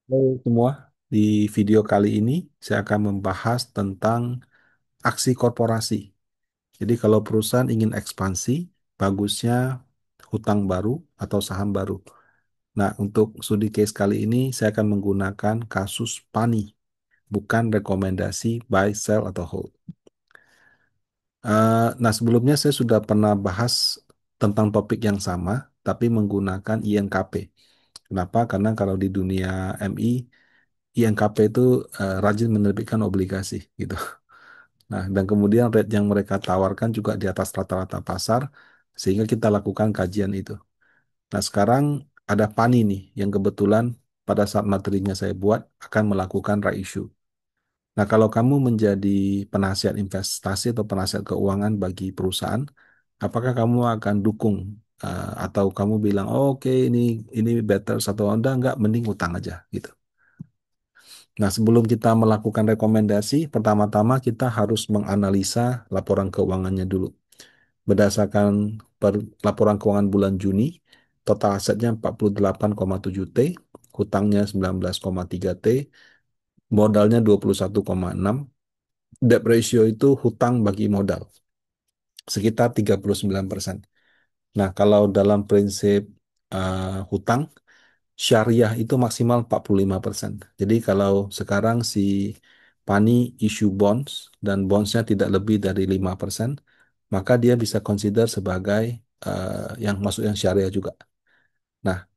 Halo semua, di video kali ini saya akan membahas tentang aksi korporasi. Jadi kalau perusahaan ingin ekspansi, bagusnya hutang baru atau saham baru. Nah, untuk studi case kali ini saya akan menggunakan kasus PANI, bukan rekomendasi buy, sell, atau hold. Nah, sebelumnya saya sudah pernah bahas tentang topik yang sama, tapi menggunakan INKP. Kenapa? Karena kalau di dunia MI, INKP itu rajin menerbitkan obligasi gitu. Nah, dan kemudian rate yang mereka tawarkan juga di atas rata-rata pasar, sehingga kita lakukan kajian itu. Nah, sekarang ada PANI nih, yang kebetulan pada saat materinya saya buat akan melakukan right issue. Nah, kalau kamu menjadi penasihat investasi atau penasihat keuangan bagi perusahaan, apakah kamu akan dukung atau kamu bilang, oh, oke ini better atau enggak, mending utang aja gitu. Nah, sebelum kita melakukan rekomendasi, pertama-tama kita harus menganalisa laporan keuangannya dulu. Berdasarkan laporan keuangan bulan Juni, total asetnya 48,7 T, hutangnya 19,3 T, modalnya 21,6, debt ratio itu hutang bagi modal, sekitar 39%. Nah, kalau dalam prinsip hutang, syariah itu maksimal 45%. Jadi kalau sekarang si Pani issue bonds dan bondsnya tidak lebih dari 5%, maka dia bisa consider sebagai yang masuk yang syariah juga. Nah,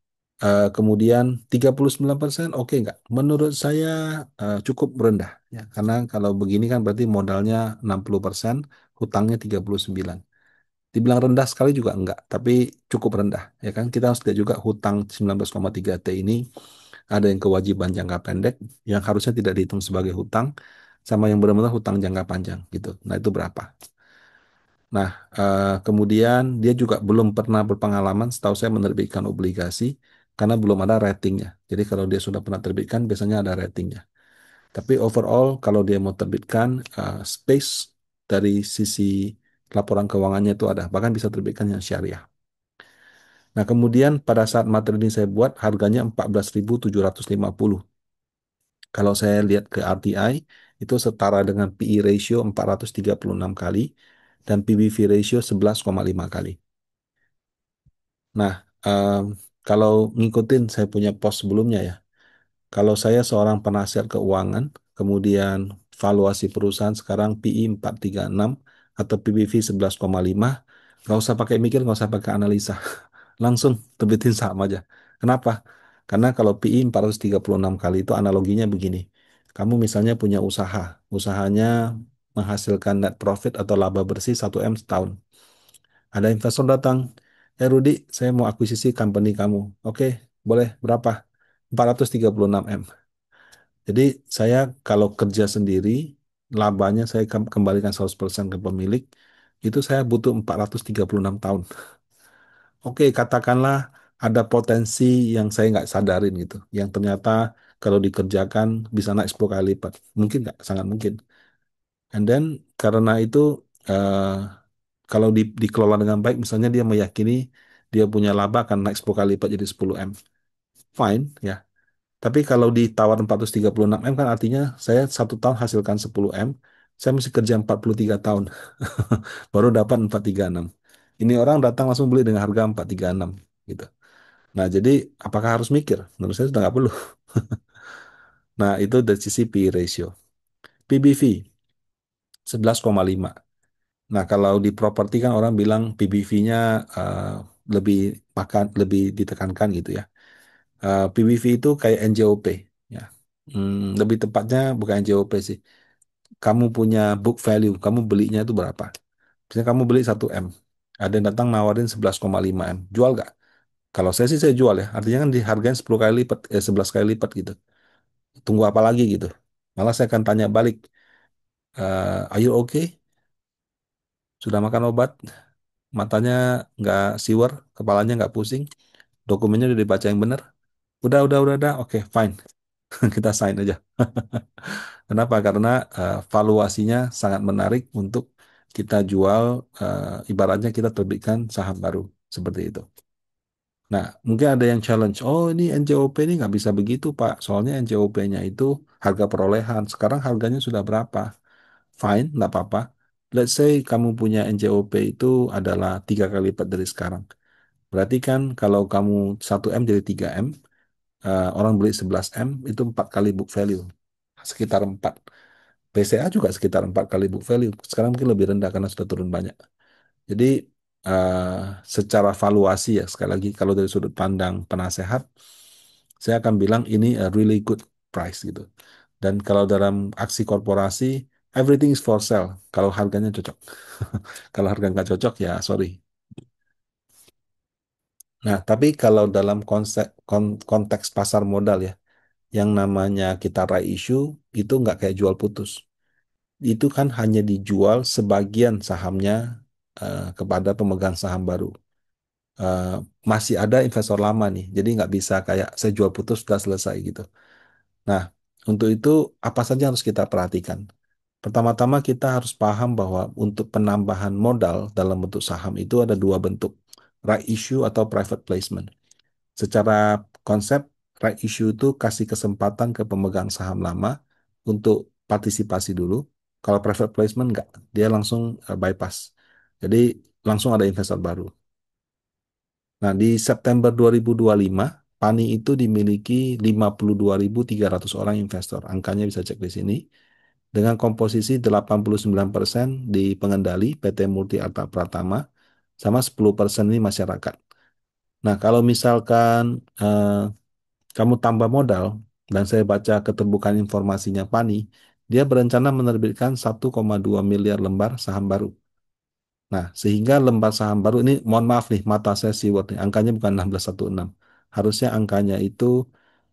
kemudian 39% oke nggak? Menurut saya cukup rendah ya. Karena kalau begini kan berarti modalnya 60%, hutangnya 39%. Dibilang rendah sekali juga enggak, tapi cukup rendah ya kan. Kita harus lihat juga hutang 19,3 T ini ada yang kewajiban jangka pendek yang harusnya tidak dihitung sebagai hutang sama yang benar-benar hutang jangka panjang gitu. Nah, itu berapa? Nah, kemudian dia juga belum pernah berpengalaman setahu saya menerbitkan obligasi karena belum ada ratingnya. Jadi kalau dia sudah pernah terbitkan biasanya ada ratingnya. Tapi overall kalau dia mau terbitkan space dari sisi laporan keuangannya itu ada, bahkan bisa terbitkan yang syariah. Nah, kemudian pada saat materi ini saya buat harganya 14.750. Kalau saya lihat ke RTI, itu setara dengan PE ratio 436 kali dan PBV ratio 11,5 kali. Nah, em, kalau ngikutin saya punya post sebelumnya ya, kalau saya seorang penasihat keuangan, kemudian valuasi perusahaan sekarang PE 436 atau PBV 11,5, nggak usah pakai mikir, nggak usah pakai analisa. Langsung tebitin saham aja. Kenapa? Karena kalau PI 436 kali itu analoginya begini. Kamu misalnya punya usaha, usahanya menghasilkan net profit atau laba bersih 1M setahun. Ada investor datang, Rudi, saya mau akuisisi company kamu. Oke, boleh berapa? 436M. Jadi saya kalau kerja sendiri, labanya saya kembalikan 100% ke pemilik, itu saya butuh 436 tahun. Oke, katakanlah ada potensi yang saya nggak sadarin gitu, yang ternyata kalau dikerjakan bisa naik 10 kali lipat. Mungkin nggak? Sangat mungkin. And then karena itu eh, kalau dikelola dengan baik, misalnya dia meyakini dia punya laba akan naik 10 kali lipat jadi 10M. Fine, ya. Tapi kalau ditawar 436M kan artinya saya 1 tahun hasilkan 10M, saya mesti kerja 43 tahun baru dapat 436. Ini orang datang langsung beli dengan harga 436 gitu. Nah, jadi apakah harus mikir? Menurut saya sudah nggak perlu. Nah, itu dari sisi P/E ratio. PBV 11,5. Nah, kalau di properti kan orang bilang PBV-nya lebih lebih ditekankan gitu ya. PBV itu kayak NJOP ya. Lebih tepatnya bukan NJOP sih. Kamu punya book value, kamu belinya itu berapa? Misalnya kamu beli 1M. Ada yang datang nawarin 11,5M. Jual nggak? Kalau saya sih saya jual ya. Artinya kan dihargain 10 kali lipat, 11 kali lipat gitu. Tunggu apa lagi gitu. Malah saya akan tanya balik, are you okay? Sudah makan obat? Matanya nggak siwer, kepalanya nggak pusing, dokumennya udah dibaca yang benar? Udah, oke, fine. Kita sign aja. Kenapa? Karena valuasinya sangat menarik untuk kita jual, ibaratnya kita terbitkan saham baru, seperti itu. Nah, mungkin ada yang challenge, oh ini NJOP ini nggak bisa begitu Pak, soalnya NJOP-nya itu harga perolehan, sekarang harganya sudah berapa? Fine, nggak apa-apa. Let's say kamu punya NJOP itu adalah 3 kali lipat dari sekarang. Berarti kan kalau kamu 1 M jadi 3 M, orang beli 11 M itu 4 kali book value, sekitar 4. PCA juga sekitar 4 kali book value. Sekarang mungkin lebih rendah karena sudah turun banyak. Jadi eh, secara valuasi ya sekali lagi kalau dari sudut pandang penasehat, saya akan bilang ini a really good price gitu. Dan kalau dalam aksi korporasi, everything is for sale. Kalau harganya cocok. Kalau harga nggak cocok ya sorry. Nah, tapi kalau dalam konteks pasar modal ya, yang namanya kita right issue itu nggak kayak jual putus. Itu kan hanya dijual sebagian sahamnya kepada pemegang saham baru. eh, Masih ada investor lama nih. Jadi nggak bisa kayak saya jual putus sudah selesai gitu. Nah, untuk itu apa saja yang harus kita perhatikan? Pertama-tama kita harus paham bahwa untuk penambahan modal dalam bentuk saham itu ada dua bentuk, right issue atau private placement. Secara konsep, right issue itu kasih kesempatan ke pemegang saham lama untuk partisipasi dulu. Kalau private placement nggak, dia langsung bypass. Jadi langsung ada investor baru. Nah, di September 2025, PANI itu dimiliki 52.300 orang investor. Angkanya bisa cek di sini. Dengan komposisi 89% di pengendali PT Multi Arta Pratama, sama 10% ini masyarakat. Nah, kalau misalkan kamu tambah modal, dan saya baca keterbukaan informasinya PANI, dia berencana menerbitkan 1,2 miliar lembar saham baru. Nah, sehingga lembar saham baru ini, mohon maaf nih, mata saya siwet nih, angkanya bukan 1616. Harusnya angkanya itu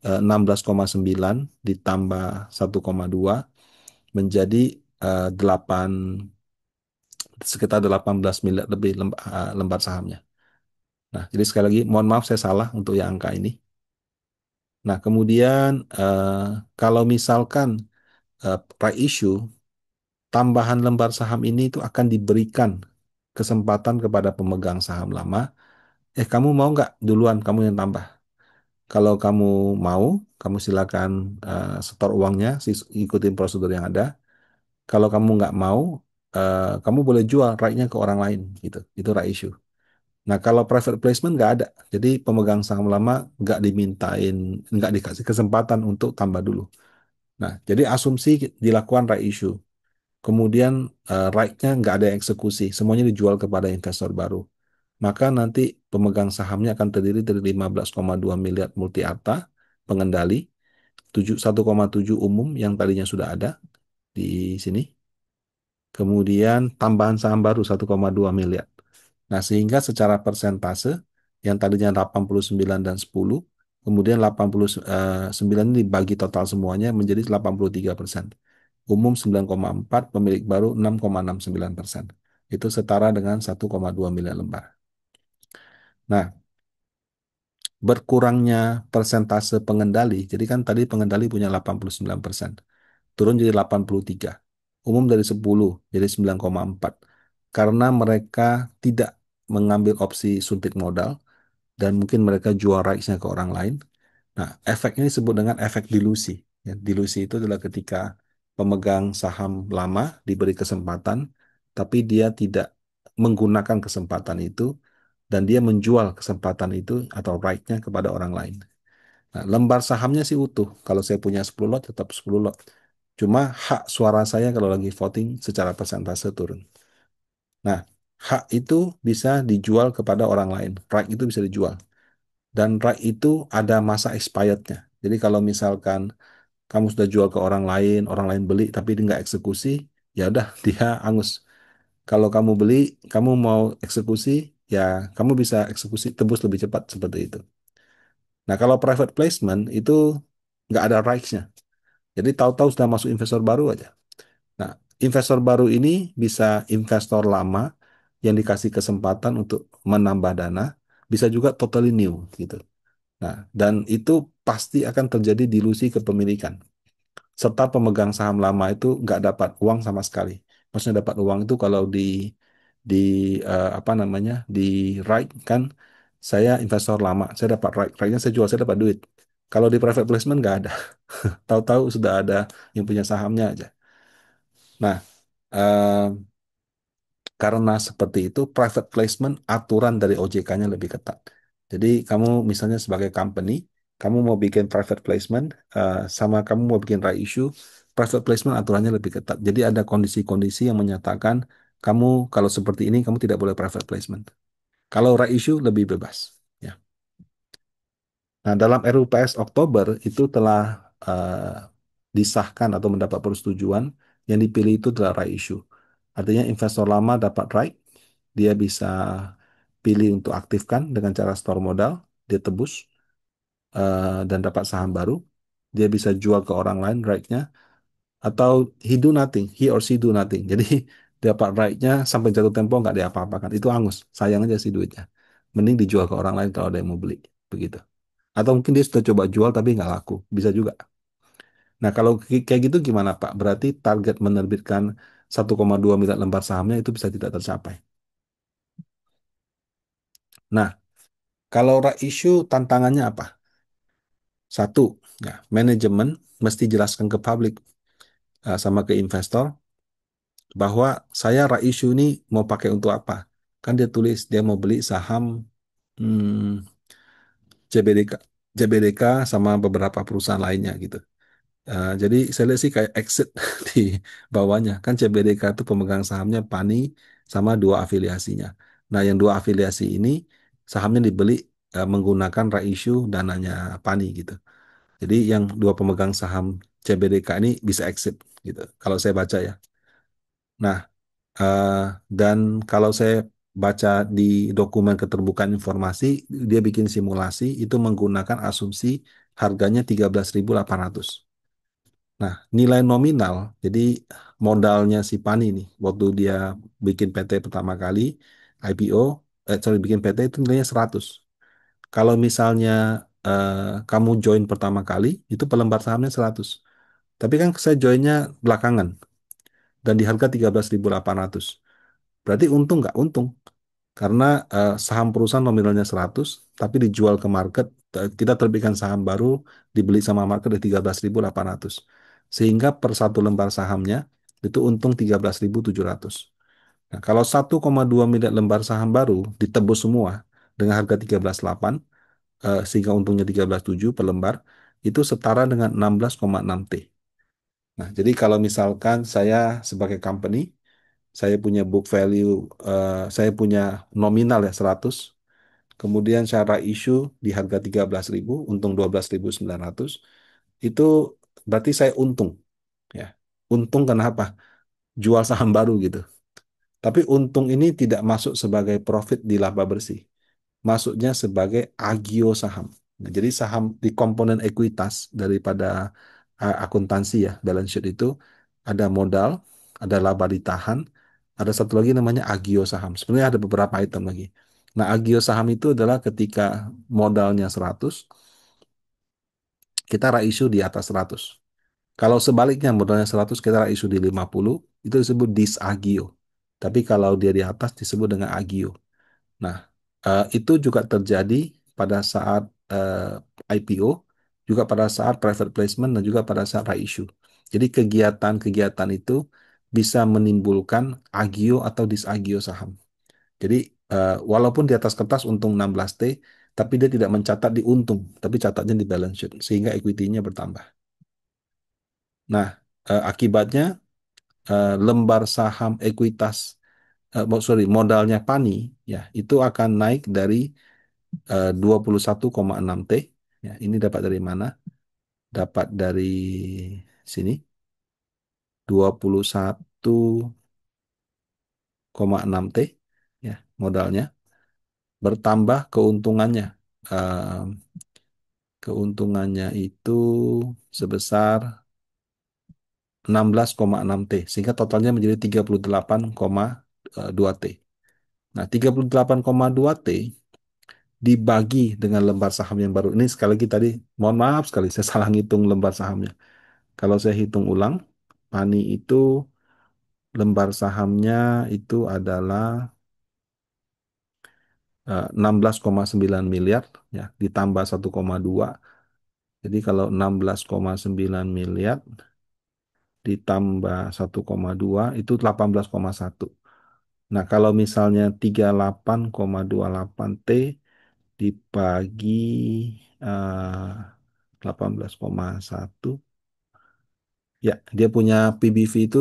16,9 ditambah 1,2 menjadi 8, sekitar 18 miliar lebih lembar sahamnya. Nah, jadi sekali lagi, mohon maaf saya salah untuk yang angka ini. Nah, kemudian kalau misalkan right issue, tambahan lembar saham ini itu akan diberikan kesempatan kepada pemegang saham lama. Kamu mau nggak duluan kamu yang tambah? Kalau kamu mau, kamu silakan setor uangnya, ikutin prosedur yang ada. Kalau kamu nggak mau, kamu boleh jual right-nya ke orang lain, gitu. Itu right issue. Nah, kalau private placement nggak ada. Jadi pemegang saham lama nggak dimintain, nggak dikasih kesempatan untuk tambah dulu. Nah, jadi asumsi dilakukan right issue. Kemudian right-nya nggak ada eksekusi, semuanya dijual kepada investor baru. Maka nanti pemegang sahamnya akan terdiri dari 15,2 miliar multi arta, pengendali, 1,7 umum yang tadinya sudah ada di sini. Kemudian tambahan saham baru 1,2 miliar. Nah, sehingga secara persentase yang tadinya 89 dan 10, kemudian 89 ini dibagi total semuanya menjadi 83%. Umum 9,4, pemilik baru 6,69%. Itu setara dengan 1,2 miliar lembar. Nah, berkurangnya persentase pengendali, jadi kan tadi pengendali punya 89%, turun jadi 83. Umum dari 10 jadi 9,4. Karena mereka tidak mengambil opsi suntik modal dan mungkin mereka jual rights-nya ke orang lain. Nah, efek ini disebut dengan efek dilusi. Ya, dilusi itu adalah ketika pemegang saham lama diberi kesempatan, tapi dia tidak menggunakan kesempatan itu dan dia menjual kesempatan itu atau right-nya kepada orang lain. Nah, lembar sahamnya sih utuh. Kalau saya punya 10 lot, tetap 10 lot. Cuma hak suara saya kalau lagi voting secara persentase turun. Nah, hak itu bisa dijual kepada orang lain. Right itu bisa dijual. Dan right itu ada masa expirednya. Jadi kalau misalkan kamu sudah jual ke orang lain beli tapi dia nggak eksekusi, ya udah dia angus. Kalau kamu beli, kamu mau eksekusi, ya kamu bisa eksekusi tebus lebih cepat seperti itu. Nah, kalau private placement itu nggak ada rights-nya. Jadi tahu-tahu sudah masuk investor baru aja. Nah, investor baru ini bisa investor lama yang dikasih kesempatan untuk menambah dana, bisa juga totally new gitu. Nah, dan itu pasti akan terjadi dilusi kepemilikan. Serta pemegang saham lama itu nggak dapat uang sama sekali. Maksudnya dapat uang itu kalau di apa namanya di right kan saya investor lama, saya dapat right-nya saya jual, saya dapat duit. Kalau di private placement nggak ada. Tahu-tahu sudah ada yang punya sahamnya aja. Nah, eh, karena seperti itu, private placement aturan dari OJK-nya lebih ketat. Jadi kamu misalnya sebagai company, kamu mau bikin private placement, sama kamu mau bikin right issue, private placement aturannya lebih ketat. Jadi ada kondisi-kondisi yang menyatakan kamu kalau seperti ini kamu tidak boleh private placement. Kalau right issue lebih bebas. Ya. Nah, dalam RUPS Oktober itu telah disahkan atau mendapat persetujuan yang dipilih itu adalah right issue. Artinya investor lama dapat right, dia bisa pilih untuk aktifkan dengan cara store modal, dia tebus dan dapat saham baru. Dia bisa jual ke orang lain right-nya atau he do nothing, he or she do nothing. Jadi dapat right-nya sampai jatuh tempo nggak diapa-apakan. Itu angus, sayang aja sih duitnya. Mending dijual ke orang lain kalau ada yang mau beli, begitu. Atau mungkin dia sudah coba jual tapi nggak laku, bisa juga. Nah kalau kayak gitu gimana Pak? Berarti target menerbitkan 1,2 miliar lembar sahamnya itu bisa tidak tercapai. Nah, kalau right issue tantangannya apa? Satu, ya, manajemen mesti jelaskan ke publik sama ke investor bahwa saya right issue ini mau pakai untuk apa. Kan dia tulis dia mau beli saham CBDK, CBDK sama beberapa perusahaan lainnya gitu. Jadi saya lihat sih kayak exit di bawahnya. Kan CBDK itu pemegang sahamnya PANI sama dua afiliasinya. Nah, yang dua afiliasi ini sahamnya dibeli menggunakan right issue dananya PANI gitu. Jadi yang dua pemegang saham CBDK ini bisa exit gitu. Kalau saya baca ya. Nah, eh, dan kalau saya baca di dokumen keterbukaan informasi, dia bikin simulasi itu menggunakan asumsi harganya 13.800. Nah, nilai nominal, jadi modalnya si Pani nih, waktu dia bikin PT pertama kali, IPO, sorry, bikin PT itu nilainya 100. Kalau misalnya eh, kamu join pertama kali, itu pelembar sahamnya 100. Tapi kan saya joinnya belakangan, dan di harga 13.800. Berarti untung nggak? Untung. Karena saham perusahaan nominalnya 100, tapi dijual ke market, kita terbitkan saham baru, dibeli sama market di 13.800. Sehingga per satu lembar sahamnya itu untung 13.700. Nah, kalau 1,2 miliar lembar saham baru ditebus semua dengan harga 13.800, sehingga untungnya 13.700 per lembar, itu setara dengan 16,6 T. Nah, jadi kalau misalkan saya sebagai company, saya punya book value, saya punya nominal ya 100, kemudian secara issue di harga 13.000, untung 12.900, itu berarti saya untung ya. Untung kenapa? Jual saham baru gitu. Tapi untung ini tidak masuk sebagai profit di laba bersih. Masuknya sebagai agio saham. Nah, jadi saham di komponen ekuitas daripada akuntansi ya, balance sheet itu ada modal, ada laba ditahan, ada satu lagi namanya agio saham. Sebenarnya ada beberapa item lagi. Nah, agio saham itu adalah ketika modalnya 100, kita issue di atas 100. Kalau sebaliknya modalnya 100, kita issue di 50, itu disebut disagio. Tapi kalau dia di atas disebut dengan agio. Nah, itu juga terjadi pada saat IPO, juga pada saat private placement, dan juga pada saat right issue. Jadi kegiatan-kegiatan itu bisa menimbulkan agio atau disagio saham. Jadi walaupun di atas kertas untung 16T, tapi dia tidak mencatat di untung, tapi catatnya di balance sheet, sehingga equity-nya bertambah. Nah, akibatnya lembar saham ekuitas, sorry, modalnya PANI, ya, itu akan naik dari 21,6 T. Ya, ini dapat dari mana? Dapat dari sini, 21,6 T, ya, modalnya. Bertambah keuntungannya. Eh, keuntungannya itu sebesar 16,6 T, sehingga totalnya menjadi 38,2 T. Nah, 38,2 T dibagi dengan lembar saham yang baru. Ini sekali lagi tadi, mohon maaf sekali, saya salah ngitung lembar sahamnya. Kalau saya hitung ulang, PANI itu lembar sahamnya itu adalah 16,9 miliar ya ditambah 1,2. Jadi kalau 16,9 miliar ditambah 1,2 itu 18,1. Nah, kalau misalnya 38,28 T dibagi 18,1, ya dia punya PBV itu,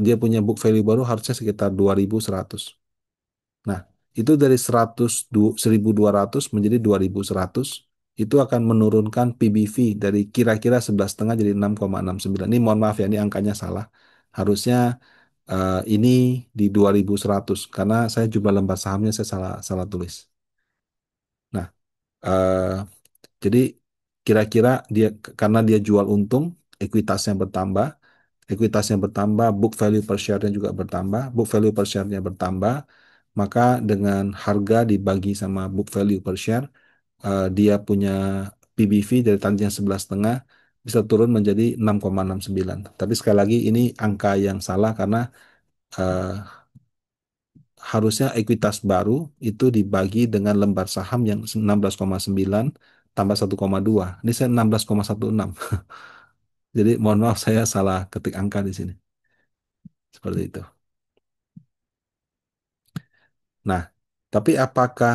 dia punya book value baru harusnya sekitar 2.100. Nah, itu dari 1.200 menjadi 2.100 itu akan menurunkan PBV dari kira-kira 11,5 jadi 6,69. Ini mohon maaf ya, ini angkanya salah. Harusnya ini di 2.100 karena saya jumlah lembar sahamnya saya salah salah tulis. Nah, eh, jadi kira-kira dia karena dia jual untung, ekuitasnya bertambah, ekuitasnya bertambah, book value per share-nya juga bertambah, book value per share-nya bertambah, maka dengan harga dibagi sama book value per share, dia punya PBV dari tadinya 11,5 bisa turun menjadi 6,69. Tapi sekali lagi ini angka yang salah karena eh, harusnya ekuitas baru itu dibagi dengan lembar saham yang 16,9 tambah 1,2. Ini saya 16,16. Jadi mohon maaf saya salah ketik angka di sini. Seperti itu. Nah, tapi apakah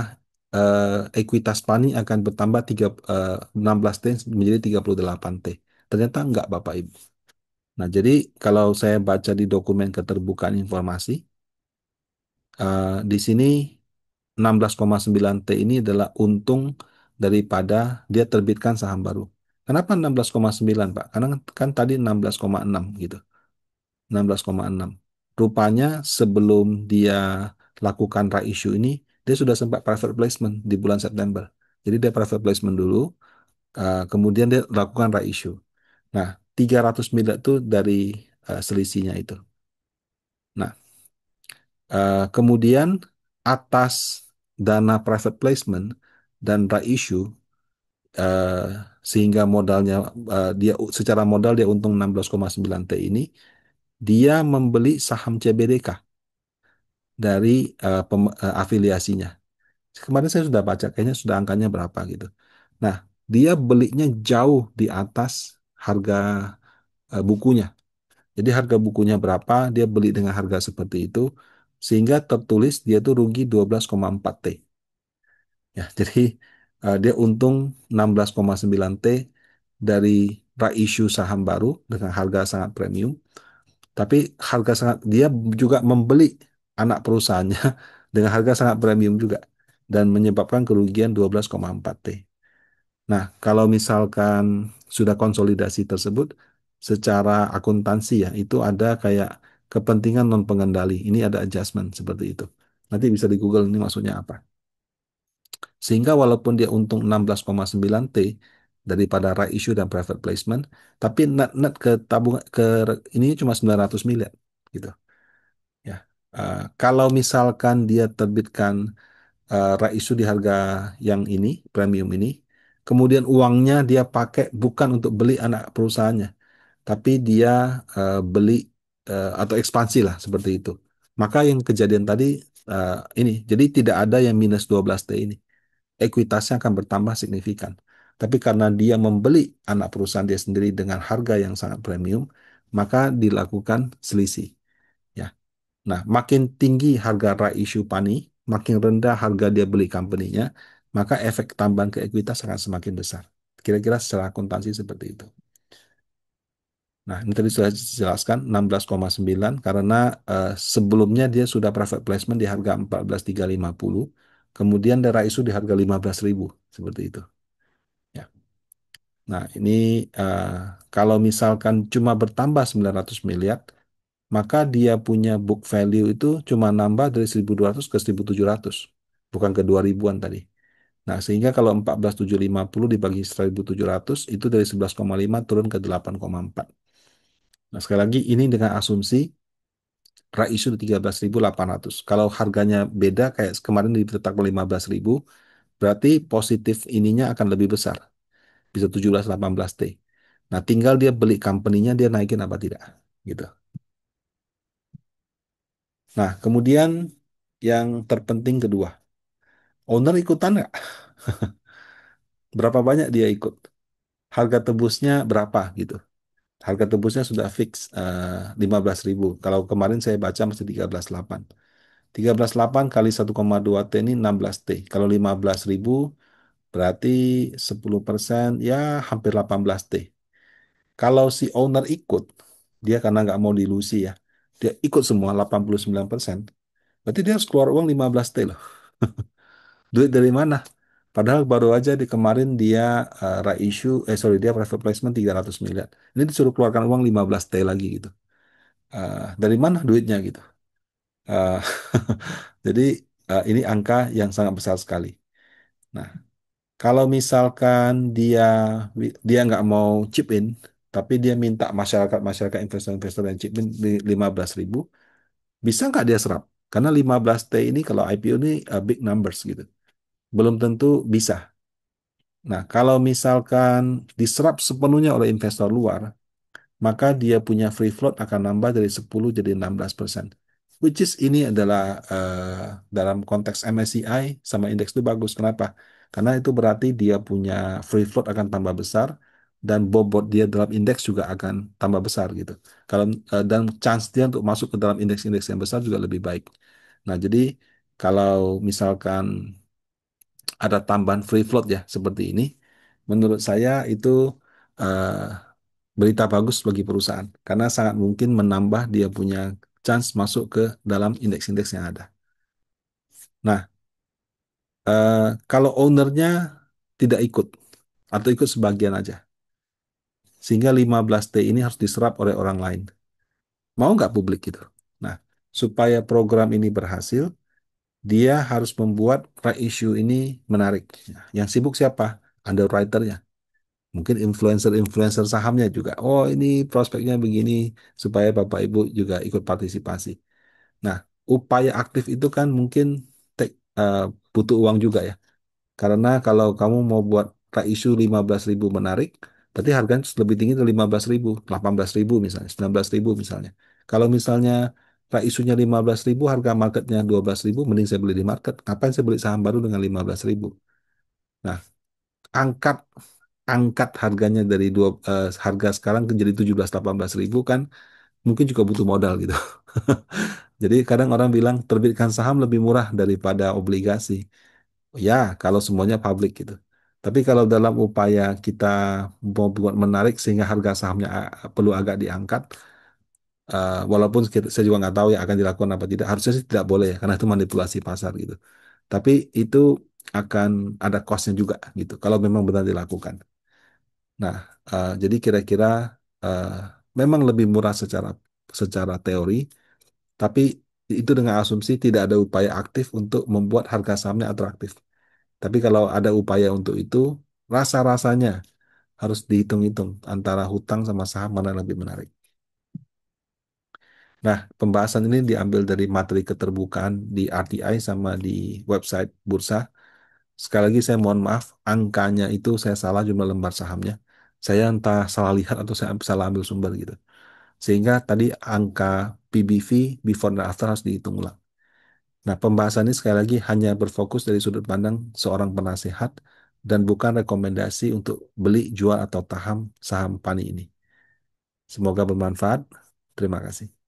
ekuitas PANI akan bertambah 16 T menjadi 38 T? Ternyata enggak, Bapak Ibu. Nah, jadi kalau saya baca di dokumen keterbukaan informasi, di sini 16,9 T ini adalah untung daripada dia terbitkan saham baru. Kenapa 16,9, Pak? Karena kan tadi 16,6 gitu. 16,6. Rupanya sebelum dia lakukan right issue ini, dia sudah sempat private placement di bulan September. Jadi dia private placement dulu, kemudian dia lakukan right issue. Nah, 300 miliar itu dari selisihnya itu. Nah, kemudian atas dana private placement dan right issue, eh, sehingga modalnya, dia secara modal dia untung 16,9 T ini, dia membeli saham CBDK dari afiliasinya. Kemarin saya sudah baca, kayaknya sudah angkanya berapa gitu. Nah, dia belinya jauh di atas harga bukunya. Jadi harga bukunya berapa, dia beli dengan harga seperti itu, sehingga tertulis dia tuh rugi 12,4 T. Ya, jadi dia untung 16,9 T dari right issue saham baru dengan harga sangat premium. Tapi harga sangat dia juga membeli anak perusahaannya dengan harga sangat premium juga dan menyebabkan kerugian 12,4 T. Nah, kalau misalkan sudah konsolidasi tersebut secara akuntansi ya, itu ada kayak kepentingan non pengendali. Ini ada adjustment seperti itu. Nanti bisa di Google ini maksudnya apa. Sehingga walaupun dia untung 16,9 T daripada right issue dan private placement, tapi net ke tabungan ke ini cuma 900 miliar gitu. Ya. Kalau misalkan dia terbitkan right issue di harga yang ini, premium ini, kemudian uangnya dia pakai bukan untuk beli anak perusahaannya, tapi dia beli atau ekspansi lah seperti itu. Maka yang kejadian tadi ini, jadi tidak ada yang minus 12 T ini. Ekuitasnya akan bertambah signifikan. Tapi karena dia membeli anak perusahaan dia sendiri dengan harga yang sangat premium, maka dilakukan selisih. Ya. Nah, makin tinggi harga right issue PANI, makin rendah harga dia beli company-nya, maka efek tambahan ke ekuitas akan semakin besar. Kira-kira secara akuntansi seperti itu. Nah, ini tadi sudah dijelaskan 16,9 karena sebelumnya dia sudah private placement di harga 14.350, kemudian dia right issue di harga 15.000, seperti itu. Ya. Nah, ini eh, kalau misalkan cuma bertambah 900 miliar, maka dia punya book value itu cuma nambah dari 1.200 ke 1.700, bukan ke 2.000-an tadi. Nah, sehingga kalau 14.750 dibagi 1.700 itu dari 11,5 turun ke 8,4. Nah, sekali lagi ini dengan asumsi right issue di 13.800. Kalau harganya beda kayak kemarin ditetapkan 15.000, berarti positif ininya akan lebih besar, bisa 17-18 T. Nah, tinggal dia beli company-nya dia naikin apa tidak, gitu. Nah, kemudian yang terpenting kedua, Owner ikutan nggak? Berapa banyak dia ikut? Harga tebusnya berapa gitu? Harga tebusnya sudah fix 15.000. Kalau kemarin saya baca masih 13.800. 13.800 kali 1,2 T ini 16 T. Kalau 15.000 berarti 10% ya hampir 18 T. Kalau si owner ikut, dia karena nggak mau dilusi ya, dia ikut semua 89%. Berarti dia harus keluar uang 15 T loh. Duit dari mana? Padahal baru aja di kemarin dia right issue, dia private placement 300 miliar. Ini disuruh keluarkan uang 15 T lagi gitu. Dari mana duitnya gitu? Eh, jadi ini angka yang sangat besar sekali. Nah, kalau misalkan dia nggak mau chip in, tapi dia minta masyarakat investor-investor yang chip in di 15.000, bisa nggak dia serap? Karena 15 T ini kalau IPO ini big numbers gitu. Belum tentu bisa. Nah, kalau misalkan diserap sepenuhnya oleh investor luar, maka dia punya free float akan nambah dari 10 jadi 16%. Which is ini adalah dalam konteks MSCI sama indeks itu bagus. Kenapa? Karena itu berarti dia punya free float akan tambah besar dan bobot dia dalam indeks juga akan tambah besar gitu. Kalau dan chance dia untuk masuk ke dalam indeks-indeks yang besar juga lebih baik. Nah, jadi kalau misalkan ada tambahan free float ya seperti ini, menurut saya itu eh, berita bagus bagi perusahaan karena sangat mungkin menambah dia punya chance masuk ke dalam indeks-indeks yang ada. Nah, eh, kalau ownernya tidak ikut atau ikut sebagian aja, sehingga 15 T ini harus diserap oleh orang lain. Mau nggak publik gitu? Nah, supaya program ini berhasil, dia harus membuat right issue ini menarik. Yang sibuk siapa? Underwriter-nya. Mungkin influencer-influencer sahamnya juga. Oh, ini prospeknya begini supaya Bapak Ibu juga ikut partisipasi. Nah, upaya aktif itu kan mungkin eh, butuh uang juga ya. Karena kalau kamu mau buat issue 15.000 menarik, berarti harganya lebih tinggi dari 15.000, 18.000 misalnya, 19.000 misalnya. Kalau misalnya issue-nya 15.000, harga marketnya 12.000, mending saya beli di market. Ngapain saya beli saham baru dengan 15.000? Nah, angkat angkat harganya dari harga sekarang ke jadi 17-18 ribu kan mungkin juga butuh modal gitu. Jadi kadang orang bilang terbitkan saham lebih murah daripada obligasi. Ya, kalau semuanya publik gitu. Tapi kalau dalam upaya kita mau buat menarik sehingga harga sahamnya perlu agak diangkat, walaupun saya juga nggak tahu ya akan dilakukan apa tidak. Harusnya sih tidak boleh ya, karena itu manipulasi pasar gitu. Tapi itu akan ada cost-nya juga gitu. Kalau memang benar dilakukan. Nah, jadi kira-kira eh, memang lebih murah secara secara teori, tapi itu dengan asumsi tidak ada upaya aktif untuk membuat harga sahamnya atraktif. Tapi kalau ada upaya untuk itu, rasa-rasanya harus dihitung-hitung antara hutang sama saham mana yang lebih menarik. Nah, pembahasan ini diambil dari materi keterbukaan di RTI sama di website bursa. Sekali lagi saya mohon maaf, angkanya itu saya salah jumlah lembar sahamnya. Saya entah salah lihat atau saya salah ambil sumber gitu. Sehingga tadi angka PBV before dan after harus dihitung ulang. Nah, pembahasan ini sekali lagi hanya berfokus dari sudut pandang seorang penasehat dan bukan rekomendasi untuk beli, jual, atau saham PANI ini. Semoga bermanfaat. Terima kasih.